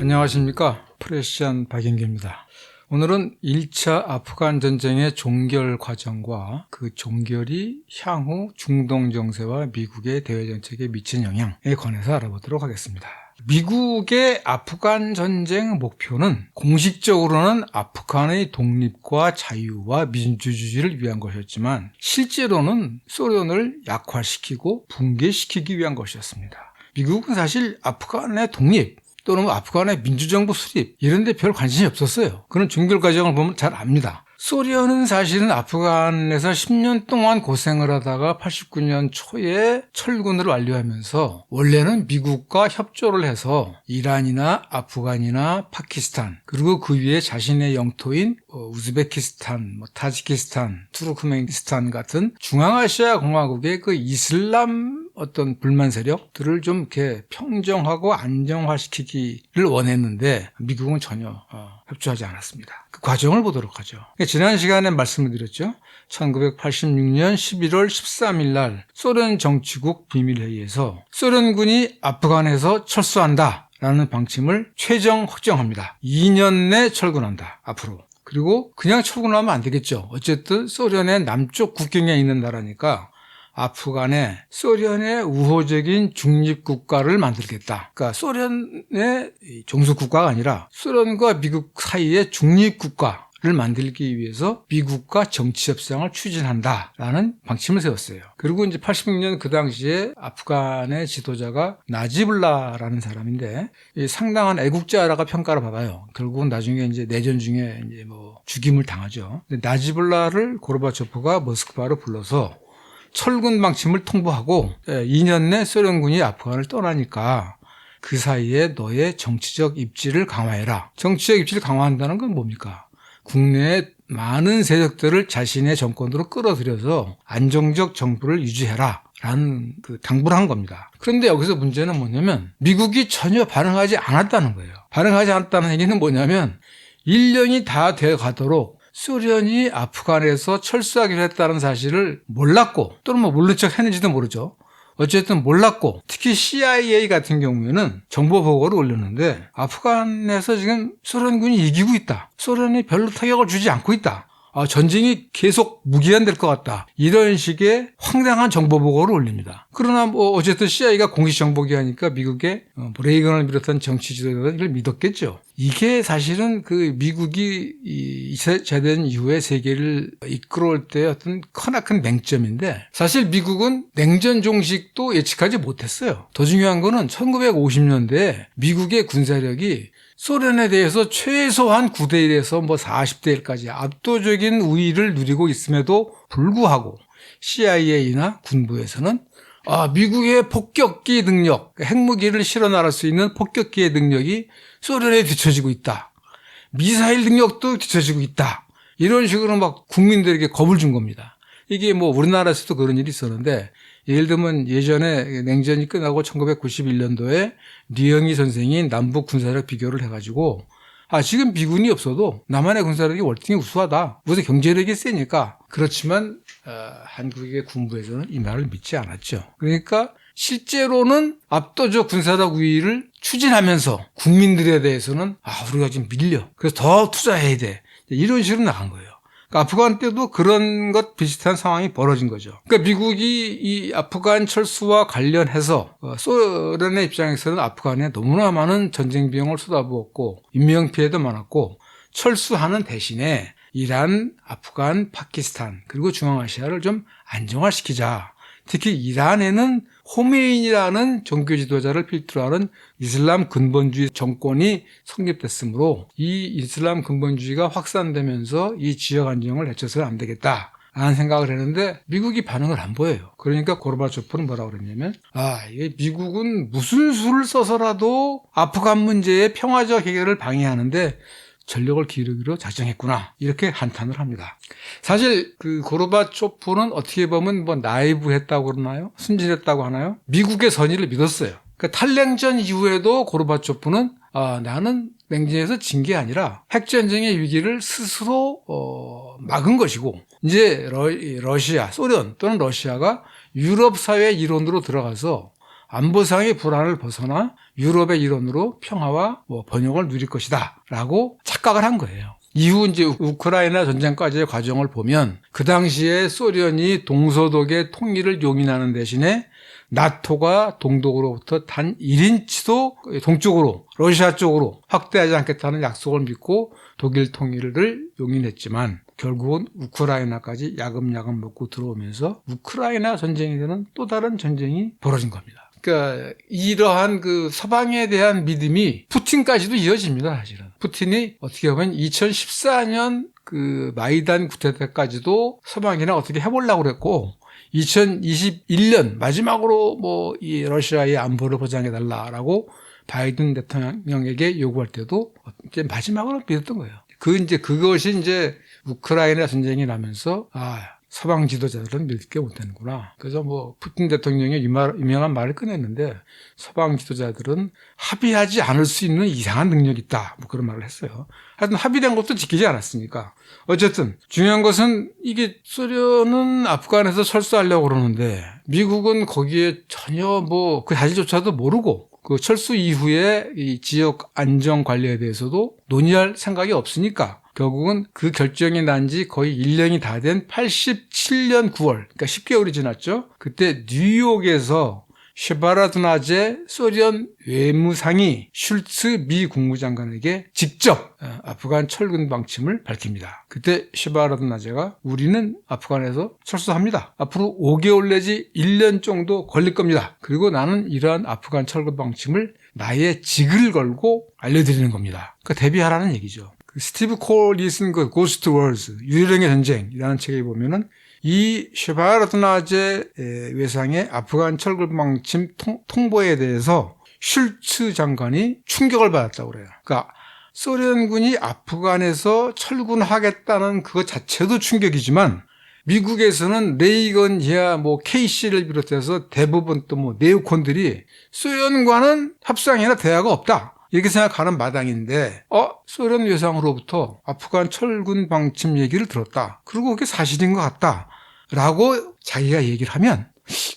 안녕하십니까. 프레시안 박영규입니다. 오늘은 1차 아프간 전쟁의 종결 과정과 그 종결이 향후 중동 정세와 미국의 대외 정책에 미친 영향에 관해서 알아보도록 하겠습니다. 미국의 아프간 전쟁 목표는 공식적으로는 아프간의 독립과 자유와 민주주의를 위한 것이었지만 실제로는 소련을 약화시키고 붕괴시키기 위한 것이었습니다. 미국은 사실 아프간의 독립 또는 아프간의 민주정부 수립 이런 데 별 관심이 없었어요. 그런 종결 과정을 보면 잘 압니다. 소련은 사실은 아프간에서 10년 동안 고생을 하다가 89년 초에 철군을 완료하면서 원래는 미국과 협조를 해서 이란이나 아프간이나 파키스탄 그리고 그 위에 자신의 영토인 우즈베키스탄, 타지키스탄, 투르크메니스탄 같은 중앙아시아 공화국의 그 이슬람 어떤 불만 세력들을 좀 이렇게 평정하고 안정화시키기를 원했는데 미국은 전혀 협조하지 않았습니다. 그 과정을 보도록 하죠. 지난 시간에 말씀을 드렸죠. 1986년 11월 13일 날 소련 정치국 비밀회의에서 소련군이 아프간에서 철수한다 라는 방침을 최종 확정합니다. 2년 내 철군한다 앞으로. 그리고 그냥 철군하면 안 되겠죠. 어쨌든 소련의 남쪽 국경에 있는 나라니까 아프간에 소련의 우호적인 중립국가를 만들겠다. 그러니까 소련의 종속국가가 아니라 소련과 미국 사이의 중립국가를 만들기 위해서 미국과 정치협상을 추진한다라는 방침을 세웠어요. 그리고 이제 86년 그 당시에 아프간의 지도자가 나지불라라는 사람인데 상당한 애국자라가 평가를 받아요. 결국은 나중에 이제 내전 중에 이제 죽임을 당하죠. 나지불라를 고르바초프가 모스크바로 불러서 철군 방침을 통보하고 2년 내 소련군이 아프간을 떠나니까 그 사이에 너의 정치적 입지를 강화해라. 정치적 입지를 강화한다는 건 뭡니까? 국내의 많은 세력들을 자신의 정권으로 끌어들여서 안정적 정부를 유지해라 라는 그 당부를 한 겁니다. 그런데 여기서 문제는 뭐냐면 미국이 전혀 반응하지 않았다는 거예요. 반응하지 않았다는 얘기는 뭐냐면 1년이 다 돼 가도록 소련이 아프간에서 철수하기로 했다는 사실을 몰랐고 또는 모른 척 했는지도 모르죠. 어쨌든 몰랐고 특히 CIA 같은 경우에는 정보 보고를 올렸는데 아프간에서 지금 소련군이 이기고 있다. 소련이 별로 타격을 주지 않고 있다. 전쟁이 계속 무기한될 것 같다. 이런 식의 황당한 정보 보고를 올립니다. 그러나 어쨌든 CIA가 공식 정보기하니까 미국의 레이건을 비롯한 정치 지도자들은 이걸 믿었겠죠. 이게 사실은 그 미국이 2차 대전 이후에 세계를 이끌어올 때 어떤 크나큰 맹점인데 사실 미국은 냉전 종식도 예측하지 못했어요. 더 중요한 거는 1950년대에 미국의 군사력이 소련에 대해서 최소한 9대 1에서 40대 1까지 압도적인 우위를 누리고 있음에도 불구하고 CIA나 군부에서는 미국의 폭격기 능력, 핵무기를 실어 나갈 수 있는 폭격기의 능력이 소련에 뒤처지고 있다. 미사일 능력도 뒤처지고 있다. 이런 식으로 막 국민들에게 겁을 준 겁니다. 이게 우리나라에서도 그런 일이 있었는데 예를 들면 예전에 냉전이 끝나고 1991년도에 류영희 선생이 남북 군사력 비교를 해가지고 지금 미군이 없어도 남한의 군사력이 월등히 우수하다. 무슨 경제력이 세니까. 그렇지만 한국의 군부에서는 이 말을 믿지 않았죠. 그러니까 실제로는 압도적 군사력 우위를 추진하면서 국민들에 대해서는 우리가 지금 밀려. 그래서 더 투자해야 돼. 이런 식으로 나간 거예요. 아프간 때도 그런 것 비슷한 상황이 벌어진 거죠. 그러니까 미국이 이 아프간 철수와 관련해서 소련의 입장에서는 아프간에 너무나 많은 전쟁 비용을 쏟아부었고 인명 피해도 많았고 철수하는 대신에 이란, 아프간, 파키스탄 그리고 중앙아시아를 좀 안정화시키자. 특히 이란에는 호메인이라는 종교 지도자를 필두로 하는 이슬람 근본주의 정권이 성립됐으므로 이 이슬람 근본주의가 확산되면서 이 지역 안정을 해쳐서는 안 되겠다 라는 생각을 했는데 미국이 반응을 안 보여요. 그러니까 고르바초프는 뭐라고 그랬냐면 이게 미국은 무슨 수를 써서라도 아프간 문제의 평화적 해결을 방해하는데 전력을 기울이기로 작정했구나. 이렇게 한탄을 합니다. 사실 그 고르바초프는 어떻게 보면 나이브했다고 그러나요? 순진했다고 하나요? 미국의 선의를 믿었어요. 그러니까 탈냉전 이후에도 고르바초프는 나는 냉전에서 진 게 아니라 핵전쟁의 위기를 스스로 막은 것이고 이제 소련 또는 러시아가 유럽 사회 이론으로 들어가서 안보상의 불안을 벗어나 유럽의 일원으로 평화와 번영을 누릴 것이다 라고 착각을 한 거예요. 이후 이제 우크라이나 전쟁까지의 과정을 보면 그 당시에 소련이 동서독의 통일을 용인하는 대신에 나토가 동독으로부터 단 1인치도 동쪽으로 러시아 쪽으로 확대하지 않겠다는 약속을 믿고 독일 통일을 용인했지만 결국은 우크라이나까지 야금야금 먹고 들어오면서 우크라이나 전쟁이 되는 또 다른 전쟁이 벌어진 겁니다. 그러니까 이러한 그 서방에 대한 믿음이 푸틴까지도 이어집니다. 사실은 푸틴이 어떻게 보면 2014년 그 마이단 쿠데타까지도 서방이나 어떻게 해보려고 그랬고 2021년 마지막으로 이 러시아의 안보를 보장해달라라고 바이든 대통령에게 요구할 때도 이제 마지막으로 믿었던 거예요. 그것이 이제 우크라이나 전쟁이 나면서 서방 지도자들은 믿을 게 못되는구나. 그래서 푸틴 대통령이 유명한 말을 꺼냈는데 서방 지도자들은 합의하지 않을 수 있는 이상한 능력이 있다. 그런 말을 했어요. 하여튼 합의된 것도 지키지 않았으니까. 어쨌든 중요한 것은 이게 소련은 아프간에서 철수하려고 그러는데 미국은 거기에 전혀 그 사실조차도 모르고 그 철수 이후에 이 지역 안정 관리에 대해서도 논의할 생각이 없으니까 결국은 그 결정이 난 지 거의 1년이 다 된 87년 9월, 그러니까 10개월이 지났죠. 그때 뉴욕에서 셰바라드나제 소련 외무상이 슐츠 미 국무장관에게 직접 아프간 철군 방침을 밝힙니다. 그때 셰바라드나제가 우리는 아프간에서 철수합니다. 앞으로 5개월 내지 1년 정도 걸릴 겁니다. 그리고 나는 이러한 아프간 철군 방침을 나의 직을 걸고 알려드리는 겁니다. 그러니까 대비하라는 얘기죠. 스티브 콜이 쓴 그 고스트 월즈, 유령의 전쟁이라는 책에 보면은 이 셰바라드나제 외상의 아프간 철군 방침 통보에 대해서 슐츠 장관이 충격을 받았다고 그래요. 그러니까 소련군이 아프간에서 철군하겠다는 그것 자체도 충격이지만 미국에서는 레이건이야 케이시를 비롯해서 대부분 또 네오콘들이 소련과는 협상이나 대화가 없다. 이렇게 생각하는 마당인데 소련 외상으로부터 아프간 철군 방침 얘기를 들었다. 그리고 그게 사실인 것 같다. 라고 자기가 얘기를 하면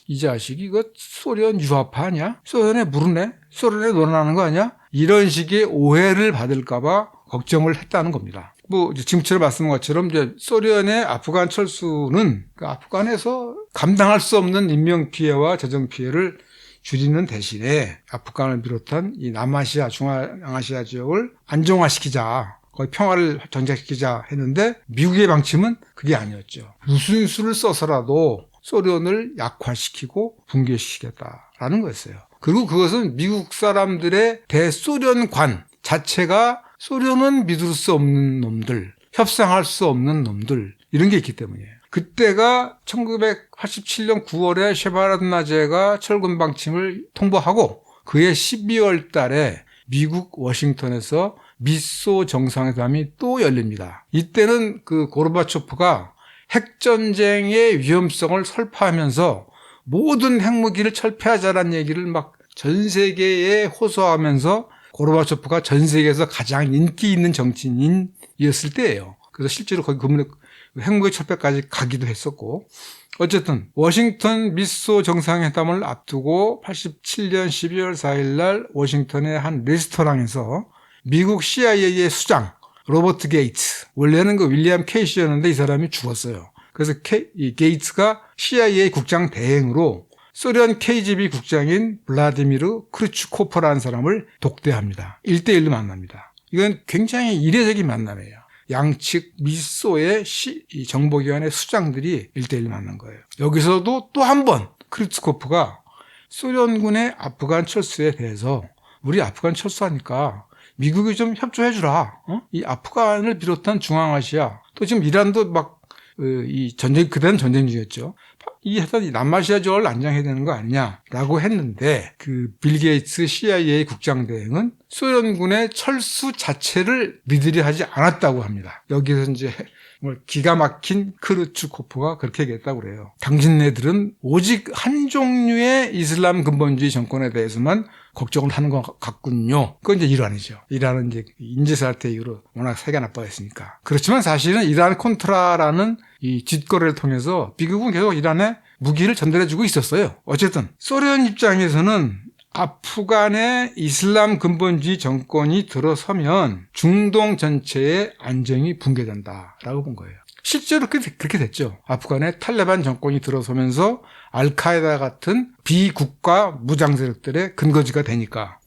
이 자식이 이거 소련 유화파 아니야? 소련에 무르네? 소련에 논하는 거 아니야? 이런 식의 오해를 받을까 봐 걱정을 했다는 겁니다. 지금처럼 말씀한 것처럼 이제 소련의 아프간 철수는 아프간에서 감당할 수 없는 인명피해와 재정피해를 줄이는 대신에 아프간을 비롯한 이 남아시아, 중앙아시아 지역을 안정화시키자, 거의 평화를 정착시키자 했는데 미국의 방침은 그게 아니었죠. 무슨 수를 써서라도 소련을 약화시키고 붕괴시키겠다라는 거였어요. 그리고 그것은 미국 사람들의 대소련관 자체가 소련은 믿을 수 없는 놈들, 협상할 수 없는 놈들 이런 게 있기 때문이에요. 그때가 1987년 9월에 셰바라드나제가 철군 방침을 통보하고 그해 12월 달에 미국 워싱턴에서 미소 정상회담이 또 열립니다. 이때는 그 고르바초프가 핵전쟁의 위험성을 설파하면서 모든 핵무기를 철폐하자라는 얘기를 막 전 세계에 호소하면서 고르바초프가 전 세계에서 가장 인기 있는 정치인이었을 때예요. 그래서 실제로 거기 핵무기 철폐까지 가기도 했었고 어쨌든 워싱턴 미소 정상회담을 앞두고 87년 12월 4일 날 워싱턴의 한 레스토랑에서 미국 CIA의 수장 로버트 게이츠 원래는 그 윌리엄 케이시였는데 이 사람이 죽었어요. 그래서 이 게이츠가 CIA 국장 대행으로 소련 KGB 국장인 블라디미르 크루츠코프라는 사람을 독대합니다. 1대1로 만납니다. 이건 굉장히 이례적인 만남이에요. 양측 미소의 정보기관의 수장들이 1대1 만난 거예요. 여기서도 또 한 번 크루츠코프가 소련군의 아프간 철수에 대해서 우리 아프간 철수하니까 미국이 좀 협조해 주라. 이 아프간을 비롯한 중앙아시아 또 지금 이란도 이 전쟁 그때는 전쟁 중이었죠. 이 남아시아 지역을 안정해야 되는 거 아니냐라고 했는데 그 빌 게이츠 CIA 국장 대행은 소련군의 철수 자체를 믿으려 하지 않았다고 합니다. 여기서 이제 기가 막힌 크루츠코프가 그렇게 얘기했다고 그래요. 당신네들은 오직 한 종류의 이슬람 근본주의 정권에 대해서만 걱정을 하는 것 같군요. 그건 이제 이란이죠. 이란은 이제 인제사태 이후로 워낙 사이가 나빠졌으니까. 그렇지만 사실은 이란 콘트라라는 이 뒷거래를 통해서 미국은 계속 이란에 무기를 전달해주고 있었어요. 어쨌든 소련 입장에서는 아프간의 이슬람 근본주의 정권이 들어서면 중동 전체의 안정이 붕괴된다라고 본 거예요. 실제로 그렇게 됐죠. 아프간의 탈레반 정권이 들어서면서 알카에다 같은 비국가 무장 세력들의 근거지가 되니까.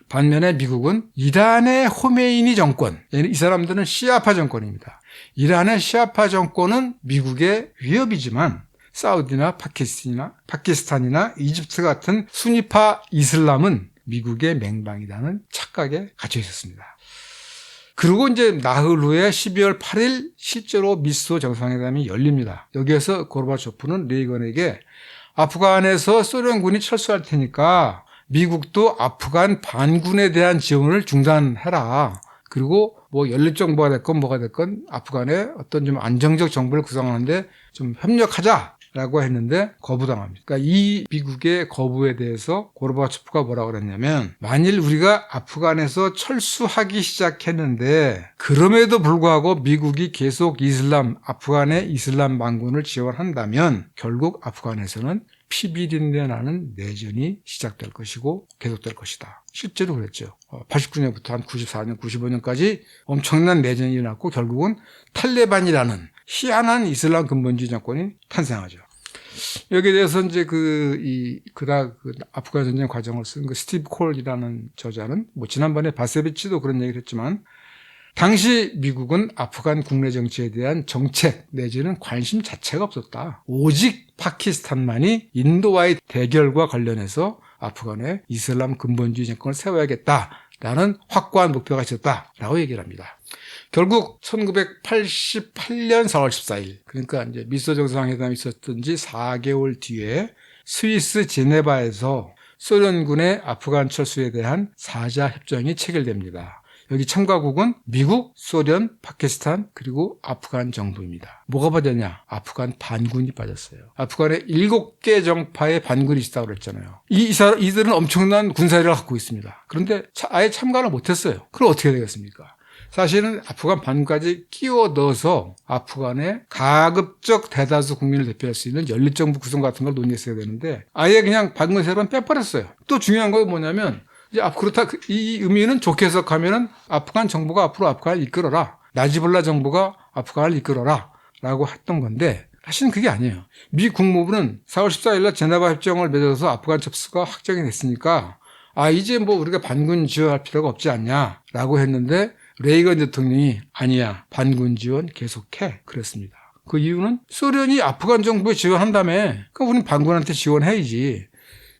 반면에 미국은 이란의 호메이니 정권, 이 사람들은 시아파 정권입니다. 이란의 시아파 정권은 미국의 위협이지만 사우디나 파키스탄이나 이집트 같은 순위파 이슬람은 미국의 맹방이라는 착각에 갇혀 있었습니다. 그리고 이제 나흘 후에 12월 8일 실제로 미소 정상회담이 열립니다. 여기에서 고르바초프는 레이건에게 아프간에서 소련군이 철수할 테니까 미국도 아프간 반군에 대한 지원을 중단해라. 그리고 뭐 연립정부가 됐건 뭐가 됐건 아프간에 어떤 좀 안정적 정부를 구성하는데 좀 협력하자라고 했는데 거부당합니다. 그러니까 이 미국의 거부에 대해서 고르바초프가 뭐라고 그랬냐면 만일 우리가 아프간에서 철수하기 시작했는데 그럼에도 불구하고 미국이 계속 아프간의 이슬람 반군을 지원한다면 결국 아프간에서는 피비린내 나는 내전이 시작될 것이고 계속될 것이다. 실제로 그랬죠. 89년부터 한 94년, 95년까지 엄청난 내전이 일어났고 결국은 탈레반이라는 희한한 이슬람 근본주의 정권이 탄생하죠. 여기에 대해서 이제 아프간 전쟁 과정을 쓴 스티브 콜이라는 저자는 지난번에 바세비치도 그런 얘기를 했지만 당시 미국은 아프간 국내 정치에 대한 정책 내지는 관심 자체가 없었다. 오직 파키스탄만이 인도와의 대결과 관련해서 아프간에 이슬람 근본주의 정권을 세워야겠다라는 확고한 목표가 있었다라고 얘기를 합니다. 결국 1988년 4월 14일 그러니까 이제 미소 정상회담이 있었던 지 4개월 뒤에 스위스 제네바에서 소련군의 아프간 철수에 대한 4자 협정이 체결됩니다. 여기 참가국은 미국, 소련, 파키스탄 그리고 아프간 정부입니다. 뭐가 빠졌냐? 아프간 반군이 빠졌어요. 아프간에 7개 정파의 반군이 있다고 그랬잖아요. 이들은 엄청난 군사력을 갖고 있습니다. 그런데 아예 참가를 못했어요. 그럼 어떻게 되겠습니까? 사실은 아프간 반군까지 끼워 넣어서 아프간의 가급적 대다수 국민을 대표할 수 있는 연립정부 구성 같은 걸 논의했어야 되는데 아예 그냥 반군 세력은 빼버렸어요. 또 중요한 건 뭐냐면 이제 그렇다 이 의미는 좋게 해석하면은 아프간 정부가 앞으로 아프간을 이끌어라. 나지볼라 정부가 아프간을 이끌어라. 라고 했던 건데 사실은 그게 아니에요. 미 국무부는 4월 14일날 제네바 협정을 맺어서 아프간 철수가 확정이 됐으니까 이제 우리가 반군 지원할 필요가 없지 않냐라고 했는데 레이건 대통령이 아니야. 반군 지원 계속해. 그랬습니다. 그 이유는 소련이 아프간 정부에 지원한다며. 그럼 우리는 반군한테 지원해야지.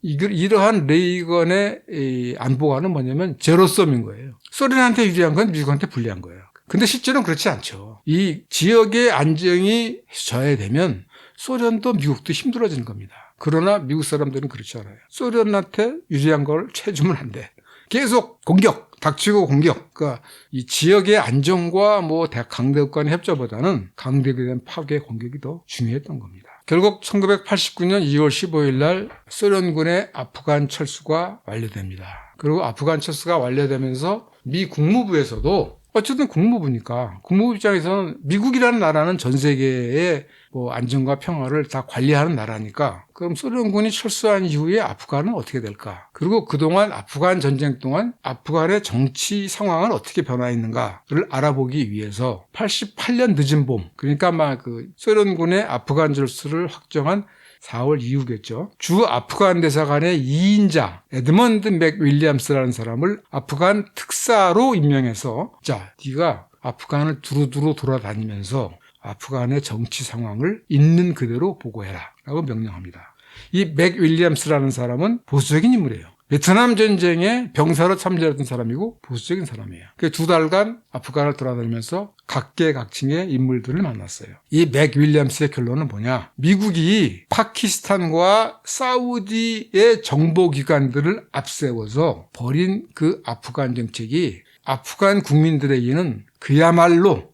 이러한 레이건의 안보관은 뭐냐면 제로섬인 거예요. 소련한테 유리한 건 미국한테 불리한 거예요. 근데 실제로는 그렇지 않죠. 이 지역의 안정이 저해되면 소련도 미국도 힘들어지는 겁니다. 그러나 미국 사람들은 그렇지 않아요. 소련한테 유리한 걸 채주면 안 돼. 계속 닥치고 공격. 그러니까 이 지역의 안정과 강대국 간의 협조보다는 강대국에 대한 파괴 공격이 더 중요했던 겁니다. 결국 1989년 2월 15일 날 소련군의 아프간 철수가 완료됩니다. 그리고 아프간 철수가 완료되면서 미 국무부에서도 어쨌든 국무부니까 국무부 입장에서는 미국이라는 나라는 전 세계의 안정과 평화를 다 관리하는 나라니까 그럼 소련군이 철수한 이후에 아프간은 어떻게 될까? 그리고 그동안 아프간 전쟁 동안 아프간의 정치 상황은 어떻게 변화했는가를 알아보기 위해서 88년 늦은 봄 그러니까 소련군의 아프간 철수를 확정한 4월 이후겠죠. 주 아프간 대사관의 2인자 에드먼드 맥 윌리엄스라는 사람을 아프간 특사로 임명해서 네가 아프간을 두루두루 돌아다니면서 아프간의 정치 상황을 있는 그대로 보고해라 라고 명령합니다. 이 맥 윌리엄스라는 사람은 보수적인 인물이에요. 베트남 전쟁에 병사로 참전했던 사람이고 보수적인 사람이에요. 그 2달간 아프간을 돌아다니면서 각계각층의 인물들을 만났어요. 이 맥 윌리엄스의 결론은 뭐냐? 미국이 파키스탄과 사우디의 정보기관들을 앞세워서 벌인 그 아프간 정책이 아프간 국민들에게는 그야말로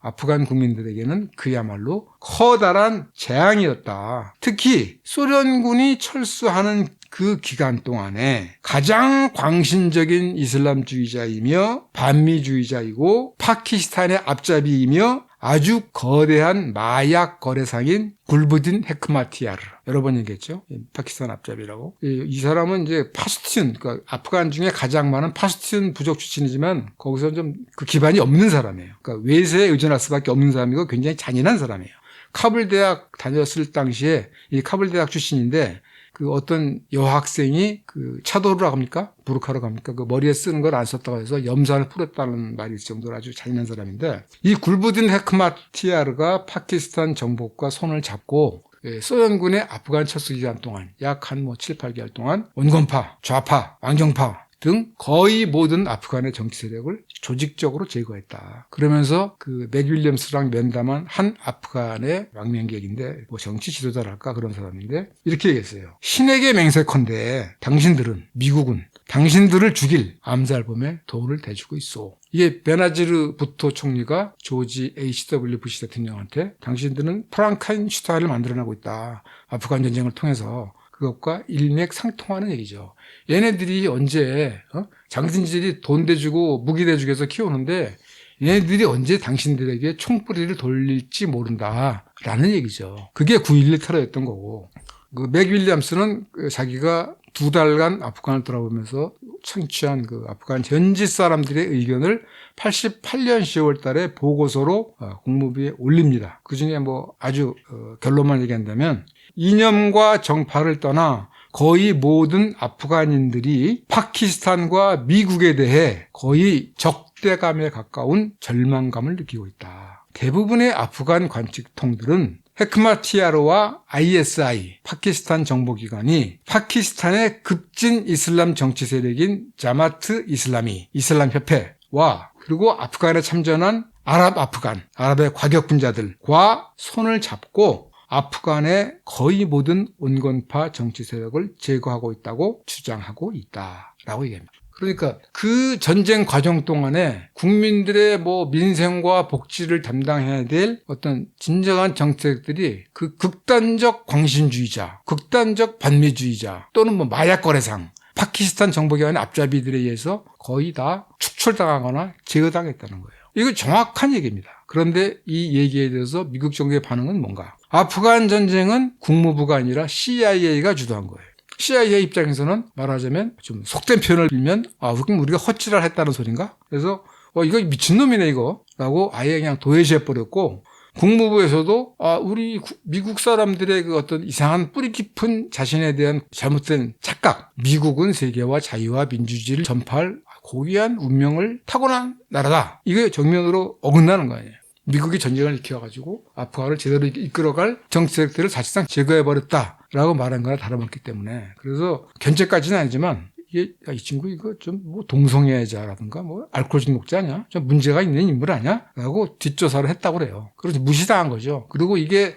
커다란 재앙이었다. 특히 소련군이 철수하는 그 기간 동안에 가장 광신적인 이슬람주의자이며 반미주의자이고 파키스탄의 앞잡이이며 아주 거대한 마약 거래상인 굴부딘 헤크마티야르. 여러 번 얘기했죠. 파키스탄 앞잡이라고. 이 사람은 이제 파슈튠, 그러니까 아프간 중에 가장 많은 파슈튠 부족 출신이지만 거기서 좀 그 기반이 없는 사람이에요. 그러니까 외세에 의존할 수밖에 없는 사람이고 굉장히 잔인한 사람이에요. 카불 대학 다녔을 당시에 이 카불 대학 출신인데 그 어떤 여학생이 그 차도르라고 합니까? 부르카라고 합니까? 그 머리에 쓰는 걸 안 썼다고 해서 염산을 뿌렸다는 말이 있을 정도로 아주 잔인한 사람인데 이 굴부딘 헤크마티야르가 파키스탄 정복과 손을 잡고 소련군의 아프간 철수 기간 동안 약 한 7, 8개월 동안 온건파, 좌파, 왕정파 등 거의 모든 아프간의 정치 세력을 조직적으로 제거했다. 그러면서 그 맥윌리엄스랑 면담한 한 아프간의 망명객인데 정치 지도자랄까 그런 사람인데 이렇게 얘기했어요. 신에게 맹세컨대 당신들은 미국은 당신들을 죽일 암살범에 돈을 대주고 있어. 이게 베나지르 부토 총리가 조지 H.W. 부시 대통령한테 당신들은 프랑켄슈타인을 만들어내고 있다. 아프간 전쟁을 통해서 그것과 일맥상통하는 얘기죠. 얘네들이 언제 장신들이 돈 대주고 무기 대주고 해서 키우는데 얘네들이 언제 당신들에게 총뿌리를 돌릴지 모른다라는 얘기죠. 그게 9.11 테러였던 거고 그 맥윌리엄스는 자기가 2달간 아프간을 돌아보면서 청취한 그 아프간 현지 사람들의 의견을 88년 10월 달에 보고서로 국무부에 올립니다. 그중에 아주 결론만 얘기한다면 이념과 정파를 떠나 거의 모든 아프간인들이 파키스탄과 미국에 대해 거의 적대감에 가까운 절망감을 느끼고 있다. 대부분의 아프간 관측통들은 헤크마티야르와 ISI, 파키스탄 정보기관이 파키스탄의 급진 이슬람 정치 세력인 자마트 이슬라미, 이슬람협회와 그리고 아프간에 참전한 아랍의 과격분자들과 손을 잡고 아프간의 거의 모든 온건파 정치 세력을 제거하고 있다고 주장하고 있다라고 얘기합니다. 그러니까 그 전쟁 과정 동안에 국민들의 민생과 복지를 담당해야 될 어떤 진정한 정책들이 그 극단적 광신주의자, 극단적 반미주의자 또는 마약 거래상, 파키스탄 정보기관의 앞잡이들에 의해서 거의 다 축출당하거나 제거당했다는 거예요. 이거 정확한 얘기입니다. 그런데 이 얘기에 대해서 미국 정부의 반응은 뭔가? 아프간 전쟁은 국무부가 아니라 CIA가 주도한 거예요. CIA 입장에서는 말하자면 좀 속된 표현을 빌면 그럼 우리가 헛짓을 했다는 소린가? 그래서 이거 미친놈이네 이거 라고 아예 그냥 도외시해버렸고 국무부에서도 우리 미국 사람들의 그 어떤 이상한 뿌리 깊은 자신에 대한 잘못된 착각, 미국은 세계와 자유와 민주주의를 전파할 고귀한 운명을 타고난 나라다. 이게 정면으로 어긋나는 거 아니에요. 미국이 전쟁을 일으켜가지고 아프간을 제대로 이끌어갈 정치세력들을 사실상 제거해버렸다라고 말한 거나 다름없기 때문에 그래서 견제까지는 아니지만 이 친구 이거 좀 동성애자라든가 알코올 중독자냐? 좀 문제가 있는 인물 아니야? 라고 뒷조사를 했다고 그래요. 그래서 무시당한 거죠. 그리고 이게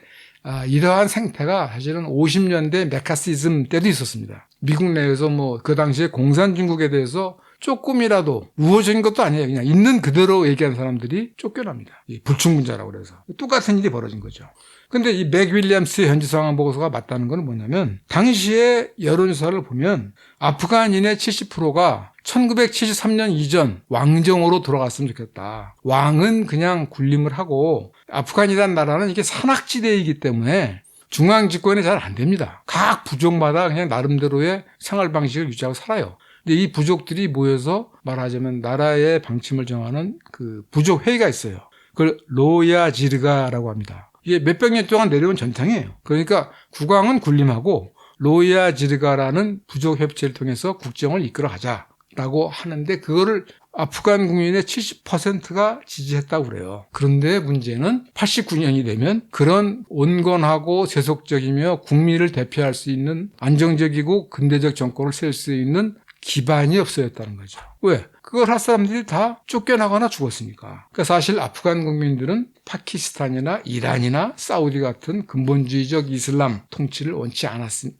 이러한 생태가 사실은 50년대 메카시즘 때도 있었습니다. 미국 내에서 그 당시에 공산중국에 대해서 조금이라도 우호적인 것도 아니에요. 그냥 있는 그대로 얘기하는 사람들이 쫓겨납니다. 불충분자라고 그래서. 똑같은 일이 벌어진 거죠. 근데 이 맥윌리엄스의 현지 상황 보고서가 맞다는 건 뭐냐면 당시에 여론조사를 보면 아프간인의 70%가 1973년 이전 왕정으로 돌아갔으면 좋겠다. 왕은 그냥 군림을 하고 아프간이라는 나라는 이게 산악지대이기 때문에 중앙 집권이 잘 안 됩니다. 각 부족마다 그냥 나름대로의 생활 방식을 유지하고 살아요. 근데 이 부족들이 모여서 말하자면 나라의 방침을 정하는 그 부족 회의가 있어요. 그걸 로야지르가라고 합니다. 이게 몇백 년 동안 내려온 전통이에요. 그러니까 국왕은 군림하고 로야지르가라는 부족 협치를 통해서 국정을 이끌어가자라고 하는데 그거를 아프간 국민의 70%가 지지했다고 그래요. 그런데 문제는 89년이 되면 그런 온건하고 세속적이며 국민을 대표할 수 있는 안정적이고 근대적 정권을 세울 수 있는 기반이 없어졌다는 거죠. 왜? 그걸 할 사람들이 다 쫓겨나거나 죽었으니까. 그러니까 사실 아프간 국민들은 파키스탄이나 이란이나 사우디 같은 근본주의적 이슬람 통치를 원치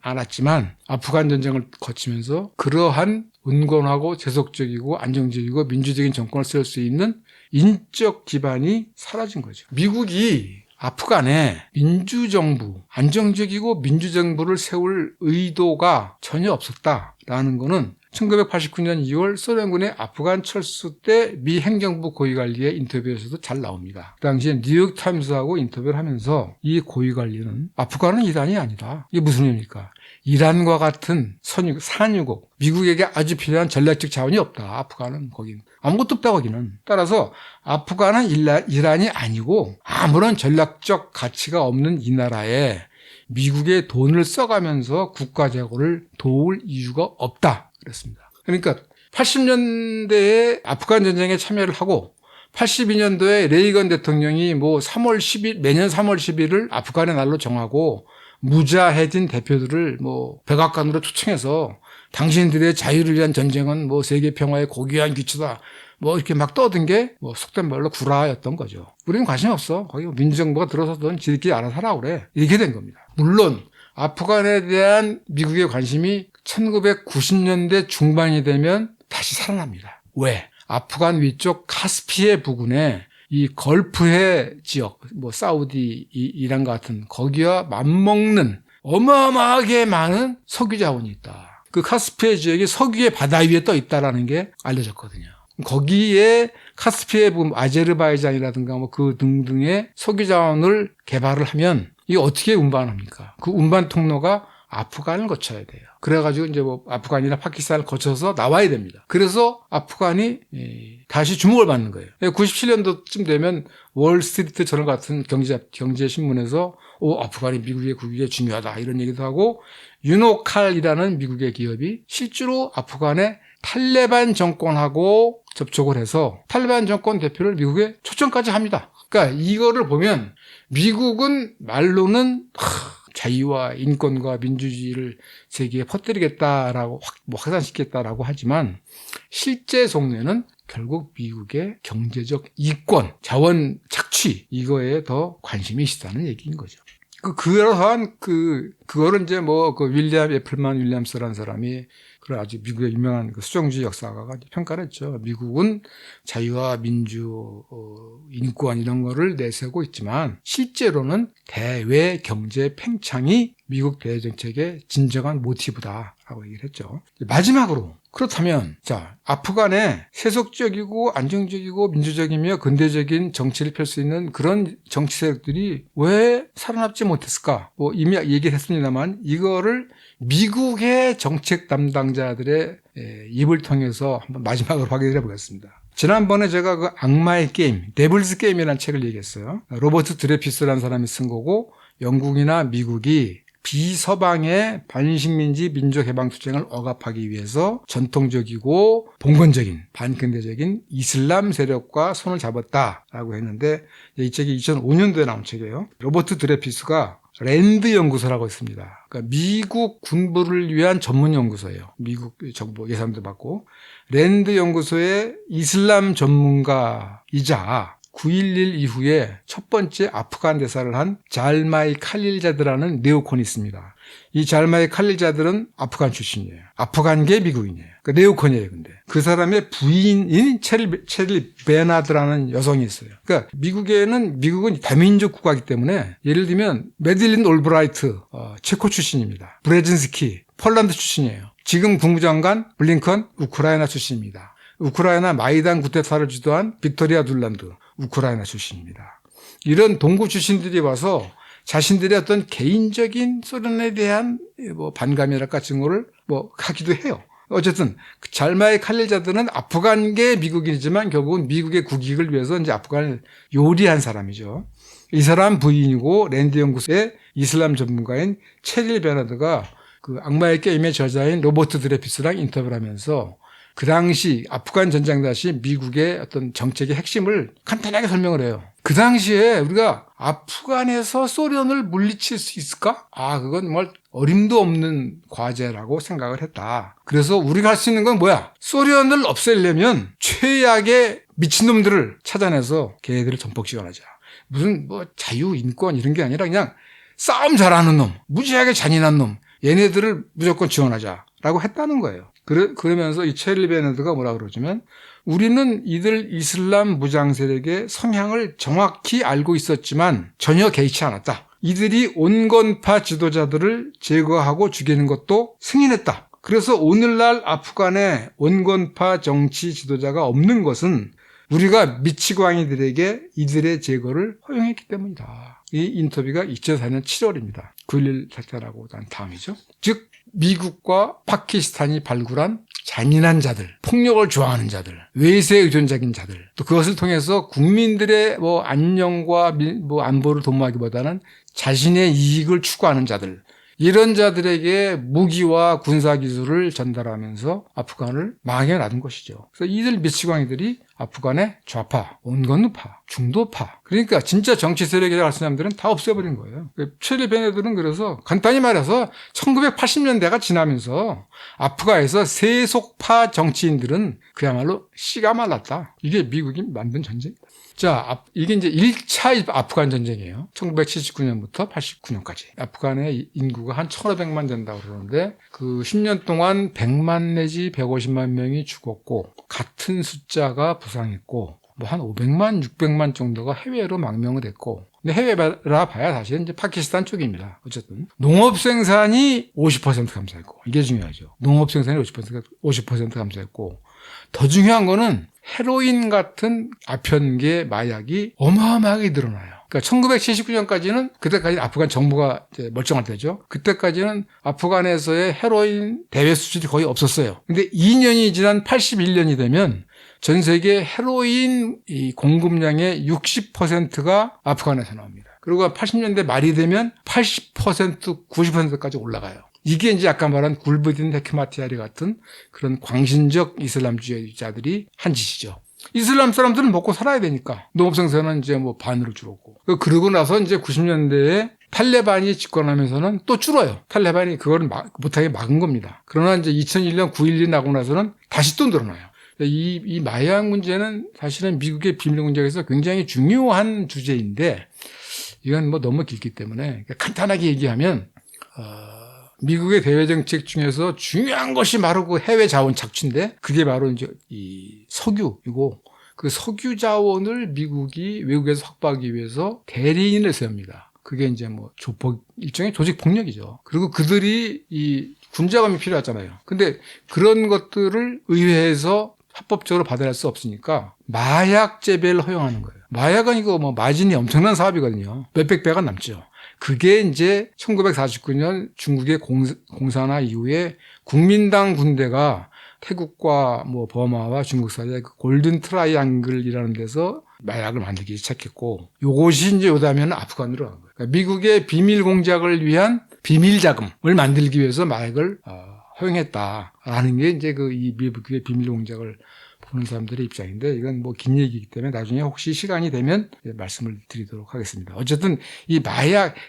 않았지만 아프간 전쟁을 거치면서 그러한 온건하고 제속적이고 안정적이고 민주적인 정권을 세울 수 있는 인적 기반이 사라진 거죠. 미국이 아프간에 민주정부, 안정적이고 민주정부를 세울 의도가 전혀 없었다라는 거는 1989년 2월 소련군의 아프간 철수 때 미 행정부 고위관리의 인터뷰에서도 잘 나옵니다. 그 당시에 뉴욕타임스하고 인터뷰를 하면서 이 고위관리는 아프간은 이란이 아니다. 이게 무슨 의미입니까? 이란과 같은 산유국, 미국에게 아주 필요한 전략적 자원이 없다. 아프간은 거긴 아무것도 없다 거기는. 따라서 아프간은 이란이 아니고 아무런 전략적 가치가 없는 이 나라에 미국의 돈을 써가면서 국가 제고를 도울 이유가 없다. 그랬습니다. 그러니까 80년대에 아프간 전쟁에 참여를 하고 82년도에 레이건 대통령이 뭐 3월 10일, 매년 3월 10일을 아프간의 날로 정하고 무자헤딘 대표들을 뭐 백악관으로 초청해서 당신들의 자유를 위한 전쟁은 뭐 세계 평화의 고귀한 기초다. 뭐 이렇게 막 떠든 게 뭐 속된 말로 구라였던 거죠. 우리는 관심 없어. 거기 민주정부가 들어서든 지들끼리 알아서 하라 그래. 이렇게 된 겁니다. 물론 아프간에 대한 미국의 관심이 1990년대 중반이 되면 다시 살아납니다. 왜? 아프간 위쪽 카스피해 부근에 이 걸프해 지역, 뭐 사우디, 이란 같은 거기와 맞먹는 어마어마하게 많은 석유 자원이 있다. 그 카스피해 지역이 석유의 바다 위에 떠 있다라는 게 알려졌거든요. 거기에 카스피해 부근, 아제르바이잔이라든가 뭐 그 등등의 석유 자원을 개발을 하면 이게 어떻게 운반합니까? 그 운반 통로가 아프간을 거쳐야 돼요. 그래가지고 이제 뭐 아프간이나 파키스탄을 거쳐서 나와야 됩니다. 그래서 아프간이 다시 주목을 받는 거예요. 97년도쯤 되면 월스트리트 저널 같은 경제신문에서 아프간이 미국의 국익에 중요하다 이런 얘기도 하고 유노칼이라는 미국의 기업이 실제로 아프간의 탈레반 정권하고 접촉을 해서 탈레반 정권 대표를 미국에 초청까지 합니다. 그러니까 이거를 보면 미국은 말로는 자유와 인권과 민주주의를 세계에 퍼뜨리겠다라고 확산시키겠다라고 하지만 실제 속내는 결국 미국의 경제적 이권, 자원 착취 이거에 더 관심이 있다는 얘기인 거죠. 그러한 그거를 이제 뭐 그 윌리엄 애플만 윌리엄스라는 사람이 그런 아주 미국의 유명한 그 수정주의 역사가가 평가를 했죠. 미국은 자유와 민주, 인권 이런 거를 내세우고 있지만 실제로는 대외 경제 팽창이 미국 대외 정책의 진정한 모티브다라고 얘기를 했죠. 마지막으로 그렇다면 자 아프간에 세속적이고 안정적이고 민주적이며 근대적인 정치를 펼 수 있는 그런 정치 세력들이 왜 살아남지 못했을까? 뭐 이미 얘기를 했습니다만 이거를 미국의 정책 담당자들의 입을 통해서 한번 마지막으로 확인해 보겠습니다. 지난번에 제가 그 악마의 게임, 데블스 게임이라는 책을 얘기했어요. 로버트 드레피스라는 사람이 쓴 거고 영국이나 미국이 비서방의 반식민지 민족해방투쟁을 억압하기 위해서 전통적이고 봉건적인 반근대적인 이슬람 세력과 손을 잡았다라고 했는데 이 책이 2005년도에 나온 책이에요. 로버트 드레피스가 랜드 연구소라고 있습니다. 그러니까 미국 군부를 위한 전문 연구소예요. 미국 정부 예산도 받고 랜드 연구소의 이슬람 전문가이자 9.11 이후에 첫 번째 아프간 대사를 한 잘마이 칼릴자드라는 네오콘이 있습니다. 이 잘마이 칼릴자드는 아프간 출신이에요. 아프간계 미국인이에요. 그러니까 네오콘이에요. 근데 그 사람의 부인인 체릴 베나드라는 여성이 있어요. 그러니까 미국은 다민족 국가이기 때문에 예를 들면 메들린 올브라이트 체코 출신입니다. 브레진스키 폴란드 출신이에요. 지금 국무장관 블링컨 우크라이나 출신입니다. 우크라이나 마이단 쿠데타를 주도한 빅토리아 둘란드 우크라이나 출신입니다. 이런 동구 출신들이 와서 자신들의 어떤 개인적인 소련에 대한 뭐 반감이랄까 증오를 뭐 하기도 해요. 어쨌든 잘마의 칼릴자드는 아프간계 미국인이지만 결국은 미국의 국익을 위해서 이제 아프간을 요리한 사람이죠. 이 사람 부인이고 랜드 연구소의 이슬람 전문가인 체릴 베나드가 그 악마의 게임의 저자인 로버트 드레피스랑 인터뷰를 하면서 그 당시 아프간 전쟁 당시 미국의 어떤 정책의 핵심을 간단하게 설명을 해요. 그 당시에 우리가 아프간에서 소련을 물리칠 수 있을까? 그건 뭐 어림도 없는 과제라고 생각을 했다. 그래서 우리가 할 수 있는 건 뭐야? 소련을 없애려면 최악의 미친놈들을 찾아내서 걔네들을 전폭 지원하자. 무슨 뭐 자유, 인권 이런 게 아니라 그냥 싸움 잘하는 놈, 무지하게 잔인한 놈, 얘네들을 무조건 지원하자라고 했다는 거예요. 그러면서 이 체릴 베네드가 뭐라 그러냐면 우리는 이들 이슬람 무장 세력의 성향을 정확히 알고 있었지만 전혀 개의치 않았다. 이들이 온건파 지도자들을 제거하고 죽이는 것도 승인했다. 그래서 오늘날 아프간에 원건파 정치 지도자가 없는 것은 우리가 미치광이들에게 이들의 제거를 허용했기 때문이다. 이 인터뷰가 2004년 7월입니다. 9.11 사태라고 난 다음이죠. 즉 미국과 파키스탄이 발굴한 잔인한 자들, 폭력을 좋아하는 자들, 외세 의존적인 자들, 또 그것을 통해서 국민들의 안녕과 안보를 도모하기보다는 자신의 이익을 추구하는 자들, 이런 자들에게 무기와 군사기술을 전달하면서 아프간을 망하게 놔둔 것이죠. 그래서 이들 미치광이들이 아프간의 좌파, 온건파, 중도파, 그러니까 진짜 정치 세력이라고 할 사람들은 다 없애버린 거예요. 최리변 애들은 그래서 간단히 말해서 1980년대가 지나면서 아프간에서 세속파 정치인들은 그야말로 씨가 말랐다. 이게 미국이 만든 전쟁입니다. 자, 이게 이제 1차 아프간 전쟁이에요. 1979년부터 89년까지. 아프간의 인구가 한 1,500만 된다고 그러는데 그 10년 동안 100만 내지 150만 명이 죽었고 같은 숫자가 부상했고 한 500만, 600만 정도가 해외로 망명을 됐고 근데 해외라 봐야 사실은 이제 파키스탄 쪽입니다. 어쨌든 농업 생산이 50% 감소했고 이게 중요하죠. 농업 생산이 50% 감소했고 더 중요한 거는 헤로인 같은 아편계 마약이 어마어마하게 늘어나요. 그러니까 1979년까지는 그때까지 아프간 정부가 이제 멀쩡할 때죠. 그때까지는 아프간에서의 헤로인 대외 수출이 거의 없었어요. 근데 2년이 지난 81년이 되면 전 세계 헤로인 공급량의 60%가 아프간에서 나옵니다. 그리고 80년대 말이 되면 80%, 90%까지 올라가요. 이게 이제 아까 말한 굴브딘 헤크마티아리 같은 그런 광신적 이슬람주의자들이 한 짓이죠. 이슬람 사람들은 먹고 살아야 되니까 농업 생산은 이제 반으로 줄었고 그러고 나서 이제 90년대에 탈레반이 집권하면서는 또 줄어요. 탈레반이 그거를 못하게 막은 겁니다. 그러나 이제 2001년 9.11 나고 나서는 다시 또 늘어나요. 이 마약 문제는 사실은 미국의 비밀 공작에서 굉장히 중요한 주제인데 이건 너무 길기 때문에 간단하게 얘기하면 미국의 대외 정책 중에서 중요한 것이 바로 그 해외 자원 착취인데 그게 바로 이제 이 석유이고 그 석유 자원을 미국이 외국에서 확보하기 위해서 대리인을 세웁니다. 그게 이제 일종의 조직 폭력이죠. 그리고 그들이 이 군자금이 필요하잖아요. 근데 그런 것들을 의회에서 합법적으로 받아낼 수 없으니까 마약 재배를 허용하는 거예요. 마약은 이거 마진이 엄청난 사업이거든요. 몇백 배가 남죠. 그게 이제 1949년 중국의 공산화 이후에 국민당 군대가 태국과 버마와 중국 사이의 그 골든 트라이앵글이라는 데서 마약을 만들기 시작했고 요것이 이제 요다면 아프간으로 간 거예요. 그러니까 미국의 비밀 공작을 위한 비밀 자금을 만들기 위해서 마약을 허용했다라는 게 이제 이 미국의 비밀 공작을 보는 사람들의 입장인데 이건 긴 얘기이기 때문에 나중에 혹시 시간이 되면 말씀을 드리도록 하겠습니다. 어쨌든 이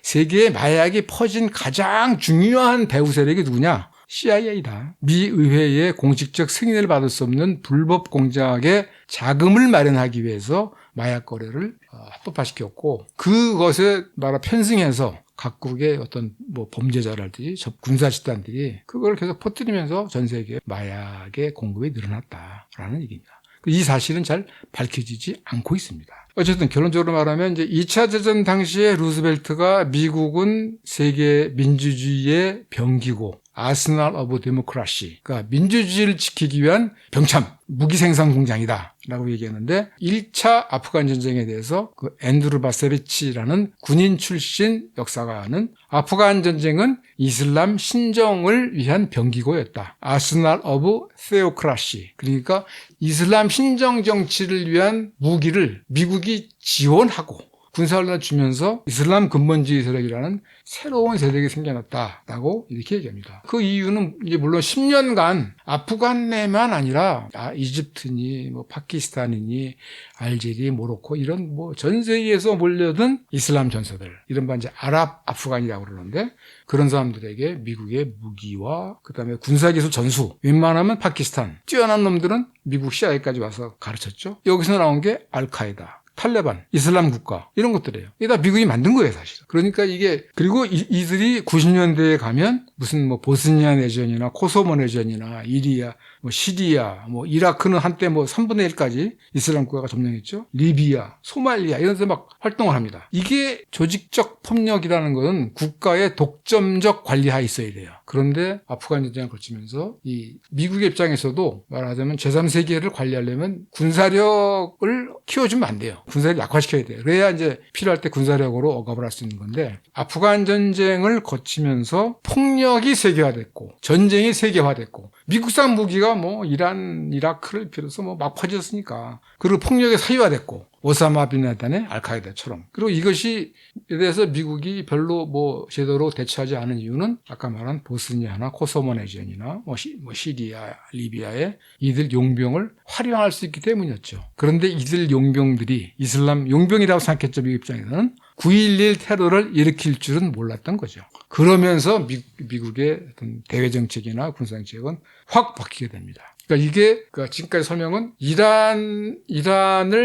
세계에 마약이 퍼진 가장 중요한 배후 세력이 누구냐? CIA다. 미 의회의 공식적 승인을 받을 수 없는 불법 공작에 자금을 마련하기 위해서 마약 거래를 합법화시켰고 그것에 편승해서 각국의 어떤 범죄자랄지 군사 집단들이 그걸 계속 퍼뜨리면서 전 세계에 마약의 공급이 늘어났다라는 얘기입니다. 이 사실은 잘 밝혀지지 않고 있습니다. 어쨌든 결론적으로 말하면 이제 2차 대전 당시에 루스벨트가 미국은 세계 민주주의의 병기고 아스날 오브 데모크라시, 그러니까 민주주의를 지키기 위한 병참, 무기 생산 공장이다 라고 얘기했는데 1차 아프간 전쟁에 대해서 그 앤드루 바세비치라는 군인 출신 역사가는 아프간 전쟁은 이슬람 신정을 위한 병기고였다. 아스날 오브 테오크라시, 그러니까 이슬람 신정 정치를 위한 무기를 미국이 지원하고 군사훈련을 주면서 이슬람 근본주의 세력이라는 새로운 세력이 생겨났다라고 이렇게 얘기합니다. 그 이유는 이제 물론 10년간 아프간 내만 아니라 이집트니 파키스탄이니 알제리, 모로코 이런 전 세계에서 몰려든 이슬람 전사들, 이른바 이제 아랍 아프간이라고 그러는데 그런 사람들에게 미국의 무기와 그다음에 군사기술 전수, 웬만하면 파키스탄, 뛰어난 놈들은 미국 CIA까지 와서 가르쳤죠. 여기서 나온 게 알카에다, 탈레반, 이슬람 국가 이런 것들이에요. 이게 다 미국이 만든 거예요, 사실. 그러니까 이게 그리고 이들이 90년대에 가면 무슨 보스니아 내전이나 코소보 내전이나 이리아, 시리아, 이라크는 한때 3분의 1까지 이슬람 국가가 점령했죠. 리비아, 소말리아 이런 데서 막 활동을 합니다. 이게 조직적 폭력이라는 것은 국가의 독점적 관리하에 있어야 돼요. 그런데 아프간 전쟁을 거치면서 이 미국의 입장에서도 말하자면 제3세계를 관리하려면 군사력을 키워주면 안 돼요. 군사력을 약화시켜야 돼요. 그래야 이제 필요할 때 군사력으로 억압을 할 수 있는 건데, 아프간 전쟁을 거치면서 폭력이 세계화됐고 전쟁이 세계화됐고 미국산 무기가 뭐 이란, 이라크를 비롯해서 뭐 막 퍼졌으니까, 그리고 폭력이 사유화됐고 오사마 빈 라덴의 알카에다처럼. 그리고 이것이 대해서 미국이 별로 뭐 제대로 대처하지 않은 이유는 아까 말한 보스니아나 코소보 내전이나 뭐 시리아, 리비아의 이들 용병을 활용할 수 있기 때문이었죠. 그런데 이들 용병들이 이슬람 용병이라고 생각했죠. 미국 입장에서는 9.11 테러를 일으킬 줄은 몰랐던 거죠. 그러면서 미국의 어떤 대외 정책이나 군사 정책은 확 바뀌게 됩니다. 그러니까 이게 지금까지 설명은 이란을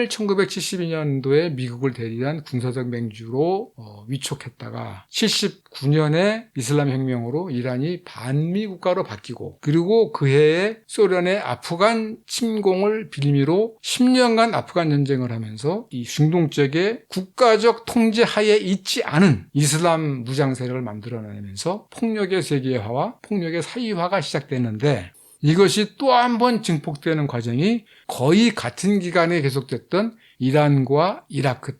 1972년도에 미국을 대리한 군사적 맹주로 위촉했다가 79년에 이슬람 혁명으로 이란이 반미 국가로 바뀌고, 그리고 그 해에 소련의 아프간 침공을 빌미로 10년간 아프간 전쟁을 하면서 이 중동 쪽에 국가적 통제 하에 있지 않은 이슬람 무장 세력을 만들어내면서 폭력의 세계화와 폭력의 사이화가 시작됐는데, 이것이 또 한 번 증폭되는 과정이 거의 같은 기간에 계속됐던 이란과 이라크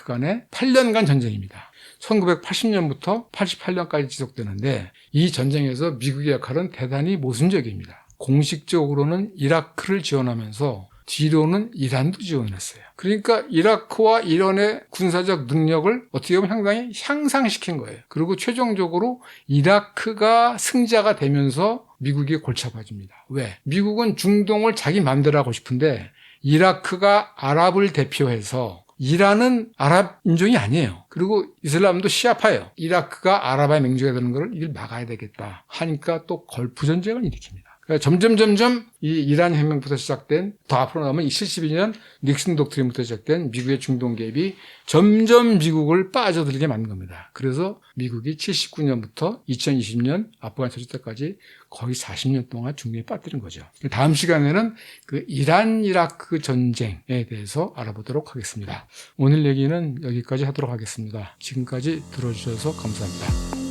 간의 8년간 전쟁입니다. 1980년부터 88년까지 지속되는데, 이 전쟁에서 미국의 역할은 대단히 모순적입니다. 공식적으로는 이라크를 지원하면서 뒤로는 이란도 지원했어요. 그러니까 이라크와 이란의 군사적 능력을 어떻게 보면 상당히 향상시킨 거예요. 그리고 최종적으로 이라크가 승자가 되면서 미국이 골치 아파집니다. 왜? 미국은 중동을 자기 마음대로 하고 싶은데 이라크가 아랍을 대표해서, 이란은 아랍 인종이 아니에요. 그리고 이슬람도 시아파예요. 이라크가 아랍의 맹주가 되는 걸 이걸 막아야 되겠다 하니까 또 걸프 전쟁을 일으킵니다. 그러니까 점점 이 이란 혁명부터 시작된, 더 앞으로 나오면 72년 닉슨 독트린부터 시작된 미국의 중동 개입이 점점 미국을 빠져들게 만든 겁니다. 그래서 미국이 79년부터 2020년 아프간 터질 때까지 거의 40년 동안 중동에 빠뜨린 거죠. 다음 시간에는 그 이란 이라크 전쟁에 대해서 알아보도록 하겠습니다. 오늘 얘기는 여기까지 하도록 하겠습니다. 지금까지 들어주셔서 감사합니다.